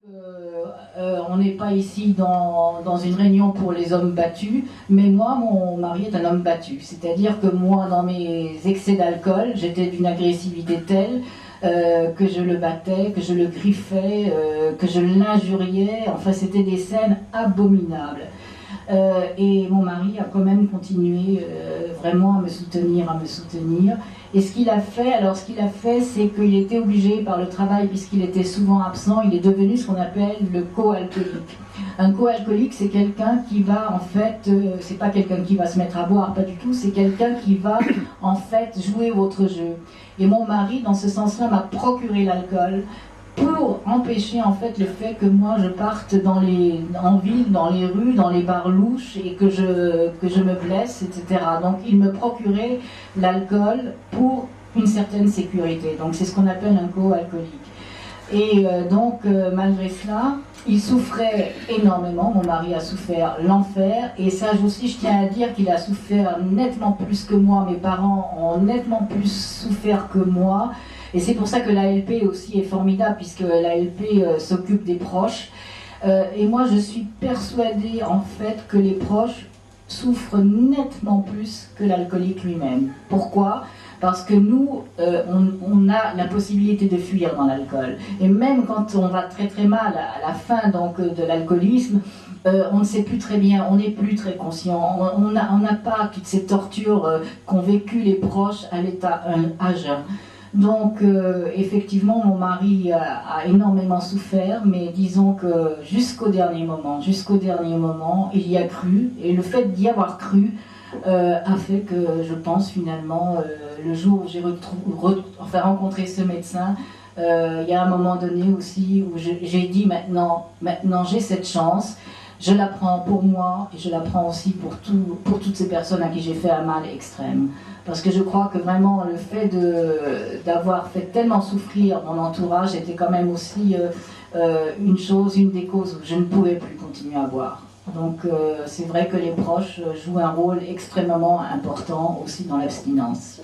On n'est pas ici dans une réunion pour les hommes battus, mais moi, mon mari est un homme battu. C'est-à-dire que moi, dans mes excès d'alcool, j'étais d'une agressivité telle que je le battais, que je le griffais, que je l'injuriais. Enfin, c'était des scènes abominables. Et mon mari a quand même continué vraiment à me soutenir. Et ce qu'il a fait, c'est qu'il était obligé par le travail, puisqu'il était souvent absent, il est devenu ce qu'on appelle le co-alcoolique. Un co-alcoolique, c'est quelqu'un qui va, en fait, c'est pas quelqu'un qui va se mettre à boire, pas du tout, c'est quelqu'un qui va, en fait, jouer votre jeu. Et mon mari, dans ce sens-là, m'a procuré l'alcool pour empêcher en fait le fait que moi je parte en ville, dans les rues, dans les bars louches et que je me blesse, etc. Donc il me procurait l'alcool pour une certaine sécurité. Donc c'est ce qu'on appelle un co-alcoolique. Et malgré cela, il souffrait énormément. Mon mari a souffert l'enfer. Et ça aussi, je tiens à dire qu'il a souffert nettement plus que moi. Mes parents ont nettement plus souffert que moi. Et c'est pour ça que l'ALP aussi est formidable, puisque l'ALP s'occupe des proches. Et moi, je suis persuadée, en fait, que les proches souffrent nettement plus que l'alcoolique lui-même. Pourquoi ? Parce que nous, on a la possibilité de fuir dans l'alcool. Et même quand on va très très mal à la fin donc, de l'alcoolisme, on ne sait plus très bien, on n'est plus très conscient, on n'a pas toutes ces tortures qu'ont vécues les proches à l'état à jeun. Donc, effectivement, mon mari a énormément souffert, mais disons que jusqu'au dernier moment, il y a cru, et le fait d'y avoir cru a fait que, je pense, finalement, le jour où j'ai rencontré ce médecin, il y a un moment donné aussi où j'ai dit maintenant j'ai cette chance, je la prends pour moi, et je la prends aussi pour toutes ces personnes à qui j'ai fait un mal extrême. Parce que je crois que vraiment le fait d'avoir fait tellement souffrir mon entourage était quand même aussi une des causes où je ne pouvais plus continuer à boire. Donc c'est vrai que les proches jouent un rôle extrêmement important aussi dans l'abstinence.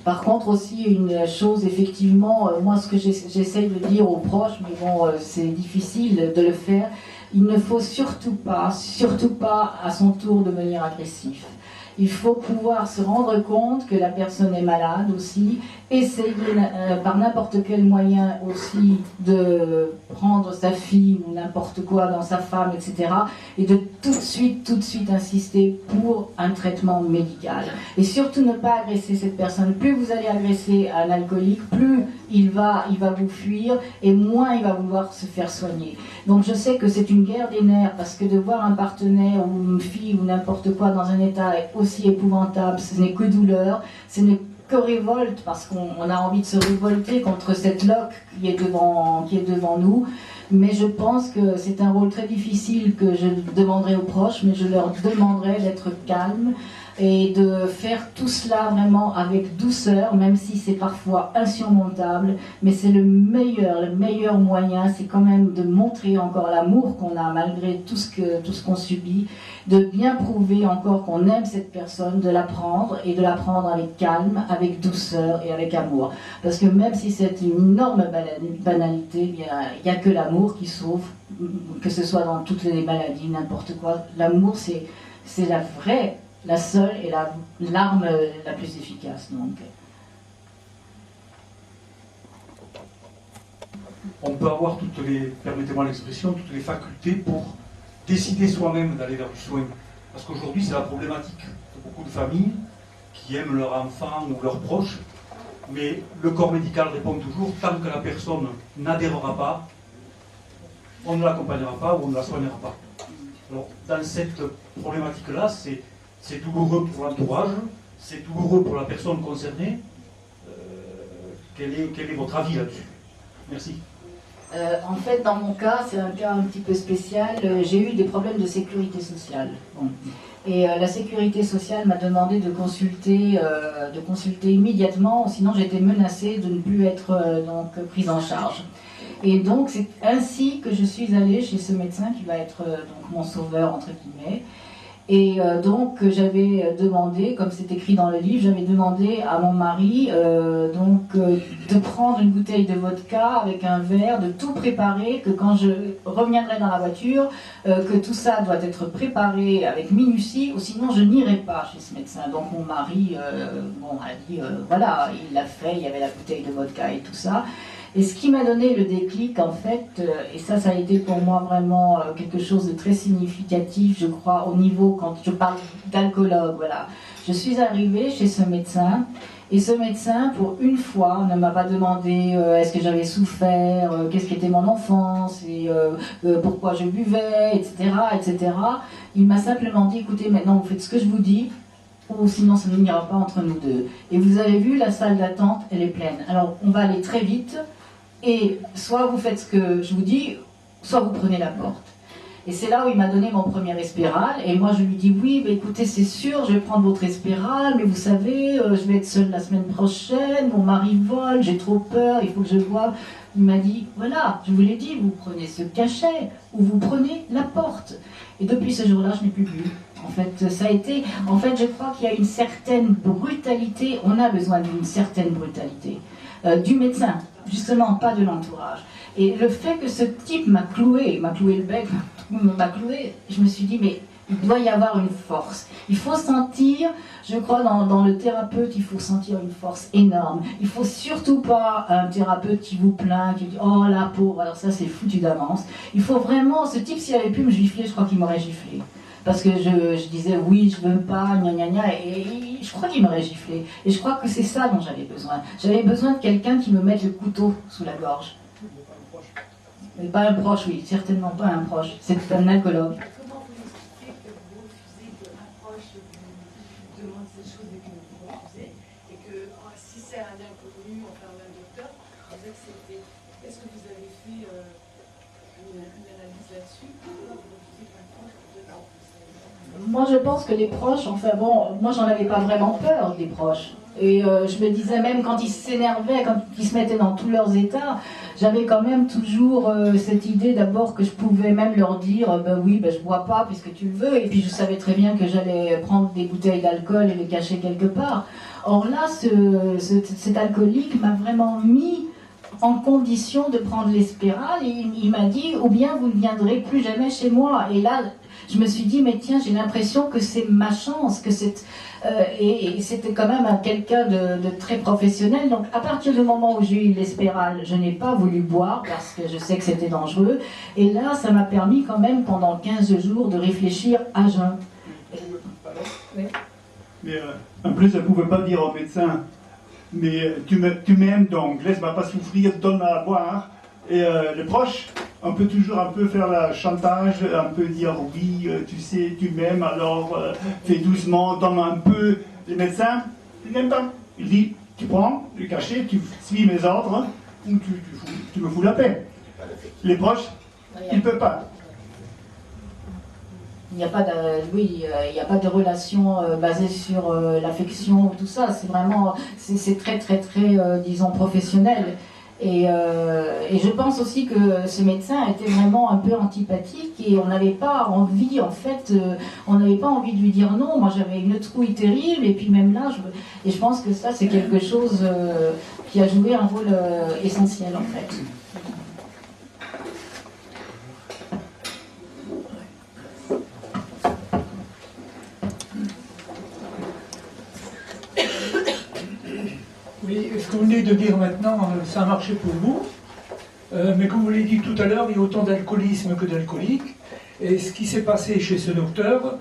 Par contre aussi une chose, effectivement, moi ce que j'essaye de dire aux proches, mais bon c'est difficile de le faire, il ne faut surtout pas à son tour devenir agressif. Il faut pouvoir se rendre compte que la personne est malade aussi, essayer par n'importe quel moyen aussi de prendre sa fille ou n'importe quoi dans sa femme, etc. Et de tout de suite insister pour un traitement médical. Et surtout ne pas agresser cette personne. Plus vous allez agresser un alcoolique, plus il va vous fuir et moins il va vouloir se faire soigner. Donc je sais que c'est une guerre des nerfs parce que de voir un partenaire ou une fille ou n'importe quoi dans un état aussi épouvantable, ce n'est que douleur, ce n'est que révolte parce qu'on a envie de se révolter contre cette loque qui est devant nous. Mais je pense que c'est un rôle très difficile que je demanderai aux proches, mais je leur demanderai d'être calmes et de faire tout cela vraiment avec douceur, même si c'est parfois insurmontable, mais c'est le meilleur moyen, c'est quand même de montrer encore l'amour qu'on a malgré tout ce qu'on subit, de bien prouver encore qu'on aime cette personne, de la prendre et de la prendre avec calme, avec douceur et avec amour. Parce que même si c'est une énorme banalité, il n'y a que l'amour qui sauve, que ce soit dans toutes les maladies, n'importe quoi. L'amour, c'est la seule et l'arme la plus efficace. Donc. On peut avoir permettez-moi l'expression, toutes les facultés pour décider soi-même d'aller vers du soin. Parce qu'aujourd'hui, c'est la problématique de beaucoup de familles qui aiment leur enfant ou leurs proches, mais le corps médical répond toujours, tant que la personne n'adhérera pas, on ne l'accompagnera pas ou on ne la soignera pas. Alors, dans cette problématique-là, c'est douloureux pour l'entourage, c'est douloureux pour la personne concernée. Quel est votre avis là-dessus? Merci. En fait, dans mon cas, c'est un cas un petit peu spécial. J'ai eu des problèmes de sécurité sociale. Bon. Et la sécurité sociale m'a demandé de consulter immédiatement, sinon j'étais menacée de ne plus être prise en charge. Et donc c'est ainsi que je suis allée chez ce médecin qui va être donc mon sauveur entre guillemets. Et donc j'avais demandé, comme c'est écrit dans le livre, j'avais demandé à mon mari de prendre une bouteille de vodka avec un verre, de tout préparer, que quand je reviendrai dans la voiture, que tout ça doit être préparé avec minutie, ou sinon je n'irai pas chez ce médecin. Donc mon mari a dit, voilà, il l'a fait, il y avait la bouteille de vodka et tout ça. Et ce qui m'a donné le déclic, en fait, et ça a été pour moi vraiment quelque chose de très significatif, je crois, au niveau, quand je parle d'alcoologue, voilà. Je suis arrivée chez ce médecin, et ce médecin, pour une fois, ne m'a pas demandé est-ce que j'avais souffert, qu'est-ce qu'était mon enfance, et pourquoi je buvais, etc., etc. Il m'a simplement dit, écoutez, maintenant vous faites ce que je vous dis, ou sinon ça n'ira pas entre nous deux. Et vous avez vu, la salle d'attente, elle est pleine. Alors, on va aller très vite, et soit vous faites ce que je vous dis, soit vous prenez la porte. Et c'est là où il m'a donné mon premier Espéral, et moi je lui dis oui, mais écoutez, c'est sûr, je vais prendre votre Espéral, mais vous savez, je vais être seule la semaine prochaine, mon mari vole, j'ai trop peur, il faut que je boive. Il m'a dit, voilà, je vous l'ai dit, vous prenez ce cachet, ou vous prenez la porte. Et depuis ce jour-là, je n'ai plus bu. En fait, ça a été, je crois qu'il y a une certaine brutalité, on a besoin d'une certaine brutalité, du médecin, justement, pas de l'entourage. Et le fait que ce type m'a cloué le bec, m'a cloué, je me suis dit, mais il doit y avoir une force. Il faut sentir, je crois, dans le thérapeute, il faut sentir une force énorme. Il ne faut surtout pas un thérapeute qui vous plaint, qui dit « Oh, la pauvre », alors ça, c'est foutu d'avance. Il faut vraiment, ce type, s'il avait pu me gifler, je crois qu'il m'aurait giflé. Parce que je disais « Oui, je veux pas, gna gna gna », et je crois qu'il m'aurait giflé. Et je crois que c'est ça dont j'avais besoin. J'avais besoin de quelqu'un qui me mette le couteau sous la gorge. Mais pas un proche, oui, certainement pas un proche. C'est un alcoologue. Comment vous expliquez que vous refusez qu'un proche vous demande ces choses et que vous refusez, et que si c'est un inconnu, enfin un docteur, vous acceptez? Est-ce que vous avez fait une analyse là-dessus? Pourquoi vous refusez qu'un proche vous donne un conseil? Moi, je pense que les proches, moi, j'en avais pas vraiment peur des proches. Et je me disais, même quand ils s'énervaient, quand ils se mettaient dans tous leurs états, j'avais quand même toujours cette idée d'abord que je pouvais même leur dire, oui, je bois pas puisque tu le veux. Et puis je savais très bien que j'allais prendre des bouteilles d'alcool et les cacher quelque part. Or là, cet alcoolique m'a vraiment mis en condition de prendre l'Espéral, et il m'a dit, ou bien vous ne viendrez plus jamais chez moi. Et là, je me suis dit, mais tiens, j'ai l'impression que c'est ma chance, que c'est... et c'était quand même quelqu'un de très professionnel. Donc à partir du moment où j'ai eu l'Espéral, je n'ai pas voulu boire parce que je sais que c'était dangereux. Et là, ça m'a permis quand même pendant 15 jours de réfléchir à jeun. Oui. Mais en plus, elle ne pouvait pas dire au médecin, mais tu m'aimes donc, laisse-moi pas souffrir, donne-moi à boire. Et les proches, on peut toujours un peu faire le chantage, un peu dire oui, tu sais, tu m'aimes, alors fais doucement, donne-moi un peu. Les médecins, ils n'aiment pas. Il dit, tu prends le cachet, tu suis mes ordres, ou tu me fous la paix. Les proches, ils ne peuvent pas. Il n'y a pas de relation basée sur l'affection, tout ça. C'est vraiment, c'est très, très, très, disons, professionnel. Et je pense aussi que ce médecin était vraiment un peu antipathique et on n'avait pas envie, en fait, on n'avait pas envie de lui dire non. Moi, j'avais une trouille terrible et puis même là, je pense que ça, c'est quelque chose qui a joué un rôle essentiel, en fait. Oui, ce que vous venez de dire maintenant, ça a marché pour vous. Mais comme vous l'avez dit tout à l'heure, il y a autant d'alcoolisme que d'alcooliques. Et ce qui s'est passé chez ce docteur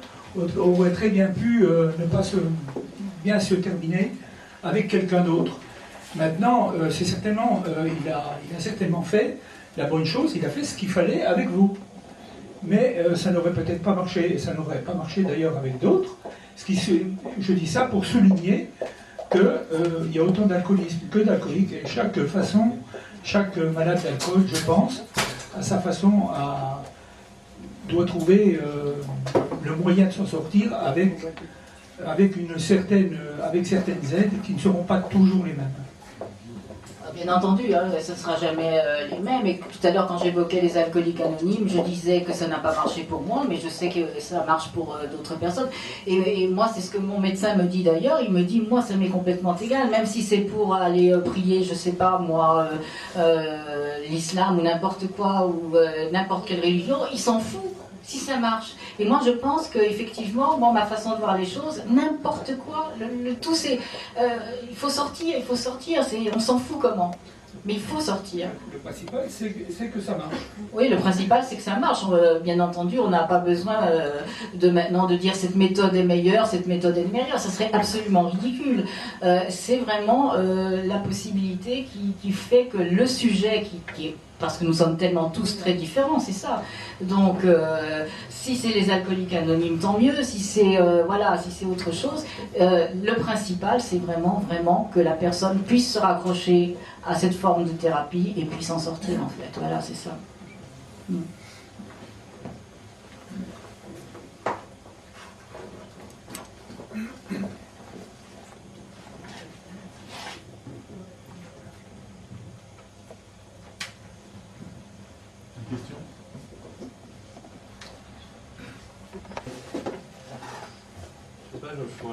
aurait très bien pu ne pas bien se terminer avec quelqu'un d'autre. Maintenant, c'est certainement, il a certainement fait la bonne chose, il a fait ce qu'il fallait avec vous. Mais ça n'aurait peut-être pas marché, et ça n'aurait pas marché d'ailleurs avec d'autres. Je dis ça pour souligner qu'il y a autant d'alcoolisme que d'alcooliques, et chaque malade d'alcool, je pense, à sa façon, doit trouver le moyen de s'en sortir avec certaines aides qui ne seront pas toujours les mêmes. Bien entendu, hein, ce ne sera jamais les mêmes. Et tout à l'heure, quand j'évoquais les alcooliques anonymes, je disais que ça n'a pas marché pour moi, mais je sais que ça marche pour d'autres personnes. Et moi, c'est ce que mon médecin me dit d'ailleurs. Il me dit, moi, ça m'est complètement égal, même si c'est pour aller prier, je sais pas, moi, l'islam ou n'importe quoi, ou n'importe quelle religion, il s'en fout si ça marche. Et moi, je pense qu'effectivement, moi, ma façon de voir les choses, n'importe quoi, le tout, c'est... il faut sortir, on s'en fout comment. Mais il faut sortir. Le principal, c'est que ça marche. Oui, le principal, c'est que ça marche. Bien entendu, on n'a pas besoin maintenant de dire cette méthode est meilleure, cette méthode est meilleure. Ça serait absolument ridicule. C'est vraiment la possibilité qui fait que le sujet qui est... Parce que nous sommes tellement tous très différents, c'est ça. Donc, si c'est les alcooliques anonymes, tant mieux. Si c'est si c'est autre chose, le principal, c'est vraiment que la personne puisse se raccrocher à cette forme de thérapie et puisse en sortir, en fait. Voilà, c'est ça. Question ?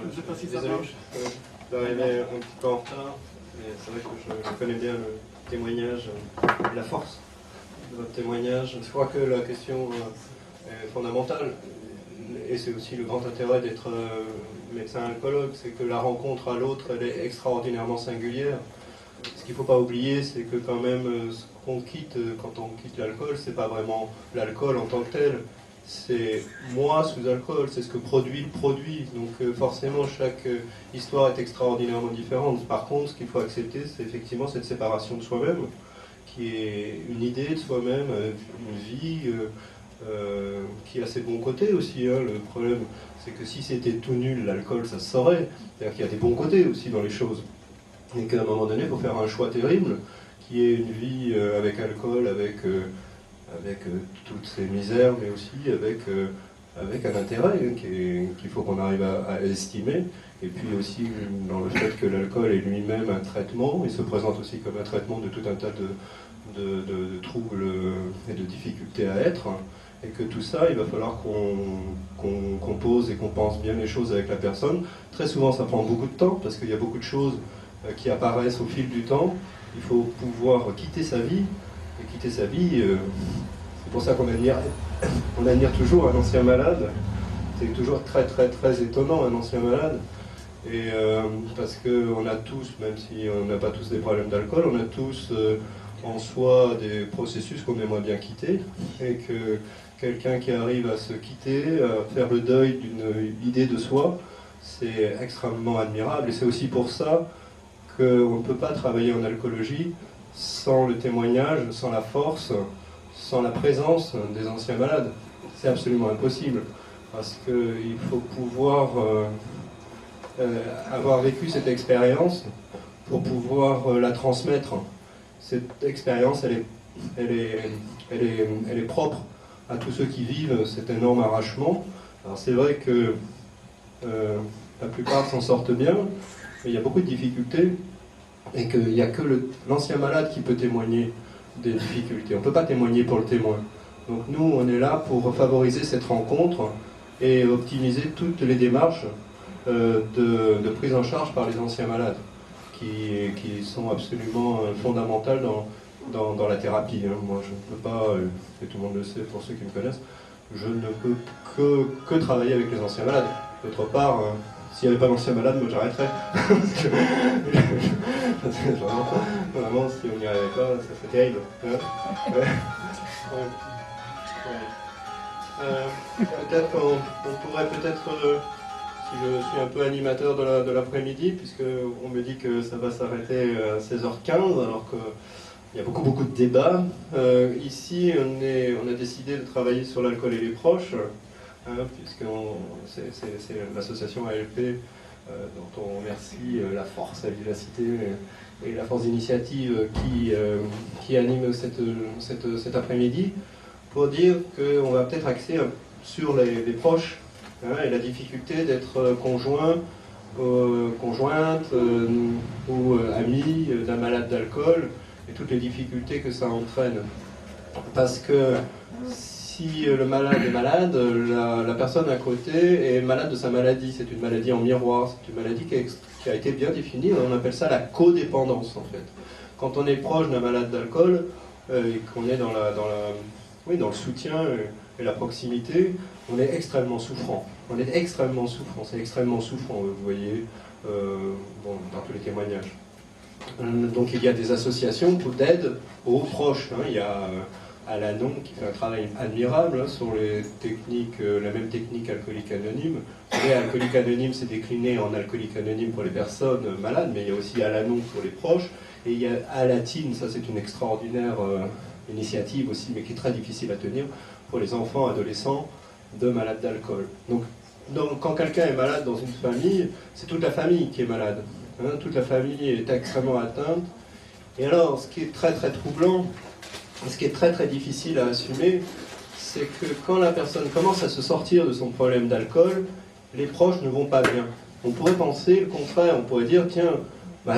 Je sais pas si ça marche. Je suis arrivé un petit peu en retard, mais c'est vrai que je connais bien le témoignage et la force de votre témoignage. Je crois que la question est fondamentale, et c'est aussi le grand intérêt d'être médecin alcoologue, c'est que la rencontre à l'autre, elle est extraordinairement singulière. Ce qu'il ne faut pas oublier, c'est que quand même, ce qu'on quitte quand on quitte l'alcool, c'est pas vraiment l'alcool en tant que tel. C'est moi sous alcool, c'est ce que produit le produit. Donc forcément, chaque histoire est extraordinairement différente. Par contre, ce qu'il faut accepter, c'est effectivement cette séparation de soi-même, qui est une idée de soi-même, une vie qui a ses bons côtés aussi. Hein. Le problème, c'est que si c'était tout nul, l'alcool, ça se saurait. C'est-à-dire qu'il y a des bons côtés aussi dans les choses. Et qu'à un moment donné, il faut faire un choix terrible, qui est une vie avec alcool, avec toutes ces misères, mais aussi avec un intérêt qu'il faut qu'on arrive à estimer. Et puis aussi dans le fait que l'alcool est lui-même un traitement, il se présente aussi comme un traitement de tout un tas de troubles et de difficultés à être. Et que tout ça, il va falloir qu'on pose et qu'on pense bien les choses avec la personne. Très souvent, ça prend beaucoup de temps, parce qu'il y a beaucoup de choses qui apparaissent au fil du temps. Il faut pouvoir quitter sa vie. Et quitter sa vie, c'est pour ça qu'on admire toujours un ancien malade. C'est toujours très très très étonnant, un ancien malade. Et parce qu'on a tous, même si on n'a pas tous des problèmes d'alcool, on a tous en soi des processus qu'on aimerait bien quitter. Et que quelqu'un qui arrive à se quitter, à faire le deuil d'une idée de soi, c'est extrêmement admirable. Et c'est aussi pour ça qu'on ne peut pas travailler en alcoolologie sans le témoignage, sans la force, sans la présence des anciens malades. C'est absolument impossible, parce qu'il faut pouvoir avoir vécu cette expérience pour pouvoir la transmettre. Cette expérience, elle est propre à tous ceux qui vivent cet énorme arrachement. Alors c'est vrai que la plupart s'en sortent bien, mais il y a beaucoup de difficultés. Et qu'il n'y a que l'ancien malade qui peut témoigner des difficultés. On ne peut pas témoigner pour le témoin. Donc nous, on est là pour favoriser cette rencontre et optimiser toutes les démarches de prise en charge par les anciens malades, qui sont absolument fondamentales dans la thérapie. Hein. Moi, je ne peux pas, et tout le monde le sait pour ceux qui me connaissent, je ne peux que travailler avec les anciens malades. D'autre part, s'il n'y avait pas d'ancien malade, moi j'arrêterais. Vraiment, si on n'y arrivait pas, ça serait terrible. Peut-être on pourrait si je suis un peu animateur de l'après-midi, puisqu'on me dit que ça va s'arrêter à 16h15, alors qu'il y a beaucoup de débats. Ici, on a décidé de travailler sur l'alcool et les proches, puisque c'est l'association ALP dont on remercie la force, la vivacité et la force d'initiative qui anime cet après-midi, pour dire qu'on va peut-être axer sur les proches et la difficulté d'être conjoint conjointe ou amie d'un malade d'alcool et toutes les difficultés que ça entraîne. Parce que si le malade est malade, la personne à côté est malade de sa maladie. C'est une maladie en miroir, c'est une maladie qui a été bien définie, on appelle ça la codépendance en fait. Quand on est proche d'un malade d'alcool et qu'on est dans le soutien et la proximité, on est extrêmement souffrant. On est extrêmement souffrant, c'est extrêmement souffrant, vous voyez, dans tous les témoignages. Donc il y a des associations d'aide aux proches. Il y a Alanon qui fait un travail admirable sur les techniques, la même technique alcoolique anonyme. Vous savez, alcoolique anonyme, c'est décliné en alcoolique anonyme pour les personnes malades, mais il y a aussi Alanon pour les proches. Et il y a Alatine, ça c'est une extraordinaire initiative aussi, mais qui est très difficile à tenir, pour les enfants, adolescents de malades d'alcool. Donc quand quelqu'un est malade dans une famille, c'est toute la famille qui est malade. Toute la famille est extrêmement atteinte. Et alors, ce qui est très très troublant, ce qui est très très difficile à assumer, c'est que quand la personne commence à se sortir de son problème d'alcool, les proches ne vont pas bien. On pourrait penser le contraire, on pourrait dire, tiens,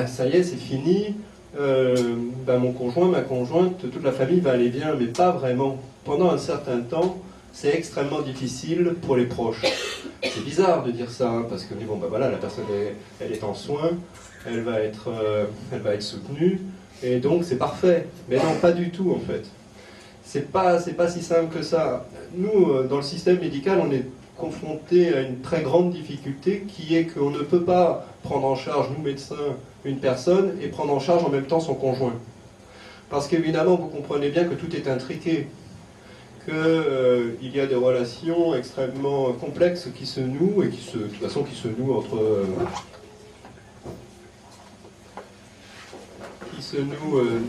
ça y est, c'est fini, mon conjoint, ma conjointe, toute la famille va aller bien, mais pas vraiment. Pendant un certain temps, c'est extrêmement difficile pour les proches. C'est bizarre de dire ça, parce que la personne elle est en soins, elle va être soutenue, et donc c'est parfait. Mais non, pas du tout en fait. C'est pas si simple que ça. Nous, dans le système médical, on est confronté à une très grande difficulté qui est qu'on ne peut pas prendre en charge, nous médecins, une personne et prendre en charge en même temps son conjoint. Parce qu'évidemment, vous comprenez bien que tout est intriqué, qu'il y a des relations extrêmement complexes qui se nouent et qui se nouent entre...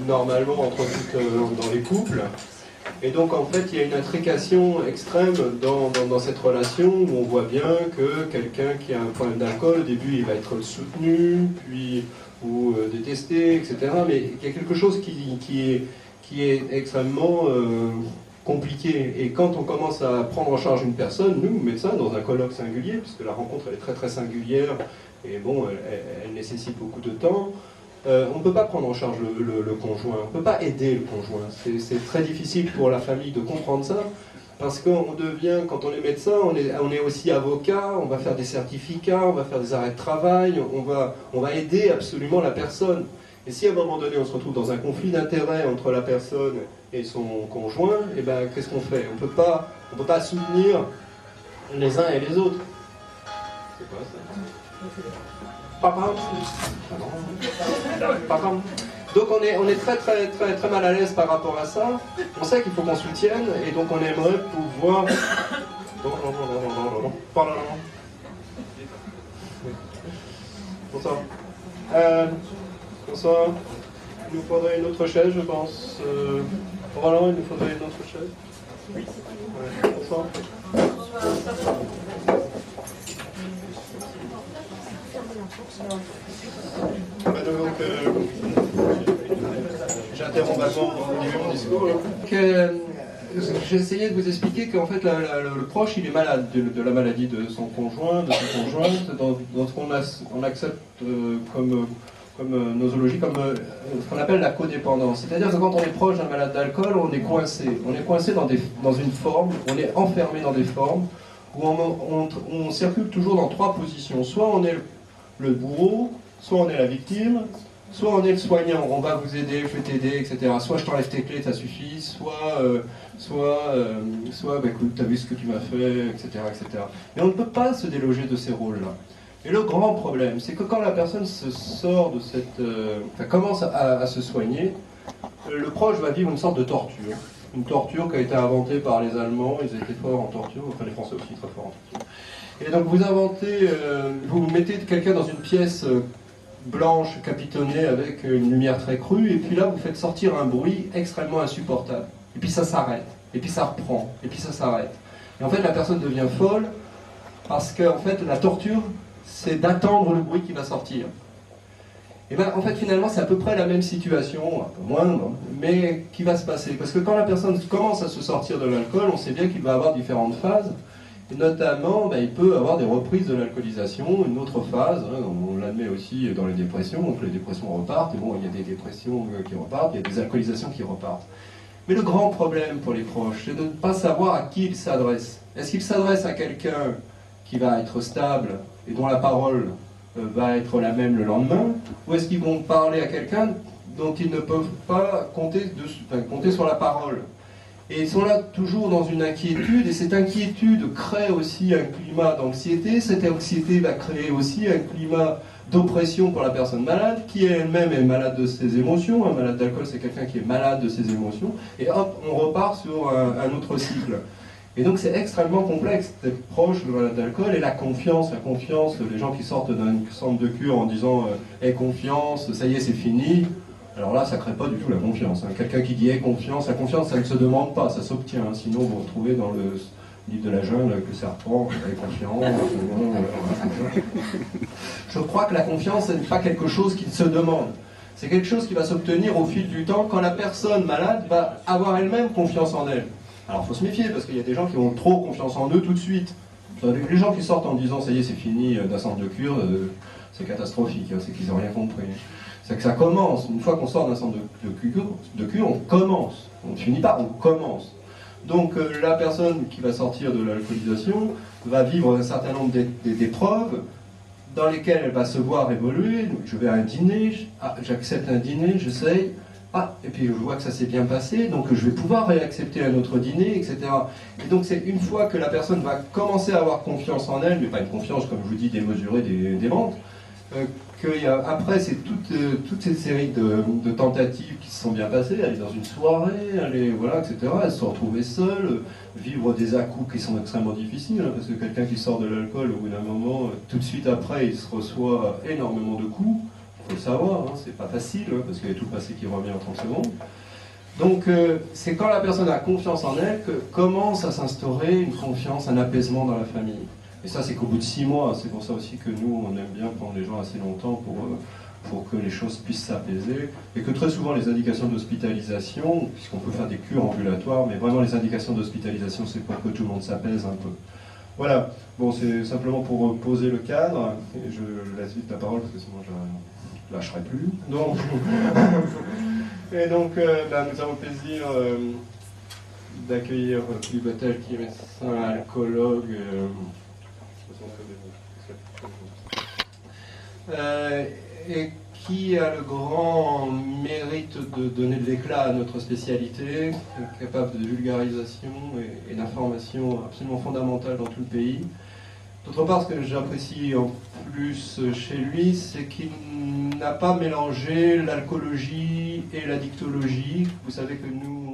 normalement dans les couples. Et donc en fait il y a une intrication extrême dans cette relation où on voit bien que quelqu'un qui a un problème d'alcool, au début il va être soutenu, puis ou détesté, etc. Mais il y a quelque chose qui est extrêmement compliqué. Et quand on commence à prendre en charge une personne, nous médecins, dans un colloque singulier, puisque la rencontre elle est très très singulière, et bon, elle nécessite beaucoup de temps, on ne peut pas prendre en charge le conjoint, on ne peut pas aider le conjoint. C'est très difficile pour la famille de comprendre ça, parce qu'on devient, quand on est médecin, on est aussi avocat, on va faire des certificats, on va faire des arrêts de travail, on va aider absolument la personne. Et si à un moment donné on se retrouve dans un conflit d'intérêts entre la personne et son conjoint, eh ben, qu'est-ce qu'on fait? On peut pas soutenir les uns et les autres. C'est quoi ça? Papa. Donc on est très très très très mal à l'aise par rapport à ça. On sait qu'il faut qu'on soutienne et donc on aimerait pouvoir. Bonsoir. Bonsoir. Il nous faudrait une autre chaise, je pense. Roland, il nous faudrait une autre chaise. Oui. Ouais. Bonsoir. J'interromps vaguement au début de mon discours. J'ai essayé de vous expliquer qu'en fait le proche il est malade de la maladie de son conjoint, de sa conjointe, dans ce qu'on accepte comme nosologie, comme ce qu'on appelle la codépendance. C'est-à-dire que quand on est proche d'un malade d'alcool, on est coincé. On est coincé dans une forme, on est enfermé dans des formes où on circule toujours dans trois positions. Soit on est le bourreau, soit on est la victime, soit on est le soignant, on va vous aider, je vais t'aider, etc. Soit je t'enlève tes clés, ça suffit, soit écoute, t'as vu ce que tu m'as fait, etc., etc. Mais on ne peut pas se déloger de ces rôles-là. Et le grand problème, c'est que quand la personne se sort de commence à se soigner, le proche va vivre une sorte de torture. Une torture qui a été inventée par les Allemands, ils étaient forts en torture, enfin les Français aussi très forts en torture. Et donc vous mettez quelqu'un dans une pièce blanche, capitonnée, avec une lumière très crue, et puis là vous faites sortir un bruit extrêmement insupportable. Et puis ça s'arrête, et puis ça reprend, et puis ça s'arrête. Et en fait la personne devient folle, parce que en fait la torture, c'est d'attendre le bruit qui va sortir. Et bien en fait finalement c'est à peu près la même situation, un peu moindre, mais qui va se passer. Parce que quand la personne commence à se sortir de l'alcool, on sait bien qu'il va avoir différentes phases. Et notamment, il peut avoir des reprises de l'alcoolisation, une autre phase, hein, on l'admet aussi dans les dépressions, donc les dépressions repartent, et bon, il y a des dépressions qui repartent, il y a des alcoolisations qui repartent. Mais le grand problème pour les proches, c'est de ne pas savoir à qui ils s'adressent. Est-ce qu'ils s'adressent à quelqu'un qui va être stable et dont la parole va être la même le lendemain, ou est-ce qu'ils vont parler à quelqu'un dont ils ne peuvent pas compter sur la parole? Et ils sont là toujours dans une inquiétude, et cette inquiétude crée aussi un climat d'anxiété. Cette anxiété va créer aussi un climat d'oppression pour la personne malade, qui elle-même est malade de ses émotions. Un malade d'alcool, c'est quelqu'un qui est malade de ses émotions. Et hop, on repart sur un autre cycle. Et donc c'est extrêmement complexe d'être proche de malade d'alcool, et la confiance, les gens qui sortent d'un centre de cure en disant « aie confiance, ça y est, c'est fini », alors là, ça ne crée pas du tout la confiance. Hein. Quelqu'un qui dit « aie confiance », la confiance, ça ne se demande pas, ça s'obtient. Hein. Sinon, vous retrouvez dans le livre de la jungle avec le serpent, « aie confiance ». Je crois que la confiance, ce n'est pas quelque chose qui se demande. C'est quelque chose qui va s'obtenir au fil du temps quand la personne malade va avoir elle-même confiance en elle. Alors il faut se méfier, parce qu'il y a des gens qui ont trop confiance en eux tout de suite. Les gens qui sortent en disant « ça y est, c'est fini d'un centre de cure », c'est catastrophique, hein, c'est qu'ils n'ont rien compris. C'est que ça commence, une fois qu'on sort d'un centre de cure, on commence. On ne finit pas, on commence. Donc la personne qui va sortir de l'alcoolisation va vivre un certain nombre d'épreuves dans lesquelles elle va se voir évoluer. Donc, je vais à un dîner, j'accepte un dîner, j'essaye, et puis je vois que ça s'est bien passé, donc je vais pouvoir réaccepter un autre dîner, etc. Et donc c'est une fois que la personne va commencer à avoir confiance en elle, mais pas une confiance, comme je vous dis, démesurée, démente, après c'est toute cette série de tentatives qui se sont bien passées, aller dans une soirée, etc. Elle se retrouver seule, vivre des à-coups qui sont extrêmement difficiles, hein, parce que quelqu'un qui sort de l'alcool, au bout d'un moment, tout de suite après, il se reçoit énormément de coups. Il faut le savoir, hein, c'est pas facile, hein, parce qu'il y a tout le passé qui revient en 30 secondes. Donc c'est quand la personne a confiance en elle que commence à s'instaurer une confiance, un apaisement dans la famille. Et ça, c'est qu'au bout de 6 mois, c'est pour ça aussi que nous, on aime bien prendre les gens assez longtemps pour que les choses puissent s'apaiser. Et que très souvent, les indications d'hospitalisation, puisqu'on peut faire des cures ambulatoires, mais vraiment les indications d'hospitalisation, c'est pour que tout le monde s'apaise un peu. Voilà, bon, c'est simplement pour poser le cadre, et je laisse vite la parole, parce que sinon je ne lâcherai plus. Donc, et donc, nous avons le plaisir d'accueillir Philippe Bottel, qui est médecin alcoologue, et qui a le grand mérite de donner de l'éclat à notre spécialité, capable de vulgarisation et d'information absolument fondamentale dans tout le pays. D'autre part, ce que j'apprécie en plus chez lui, c'est qu'il n'a pas mélangé l'alcoolologie et l'addictologie. Vous savez que nous,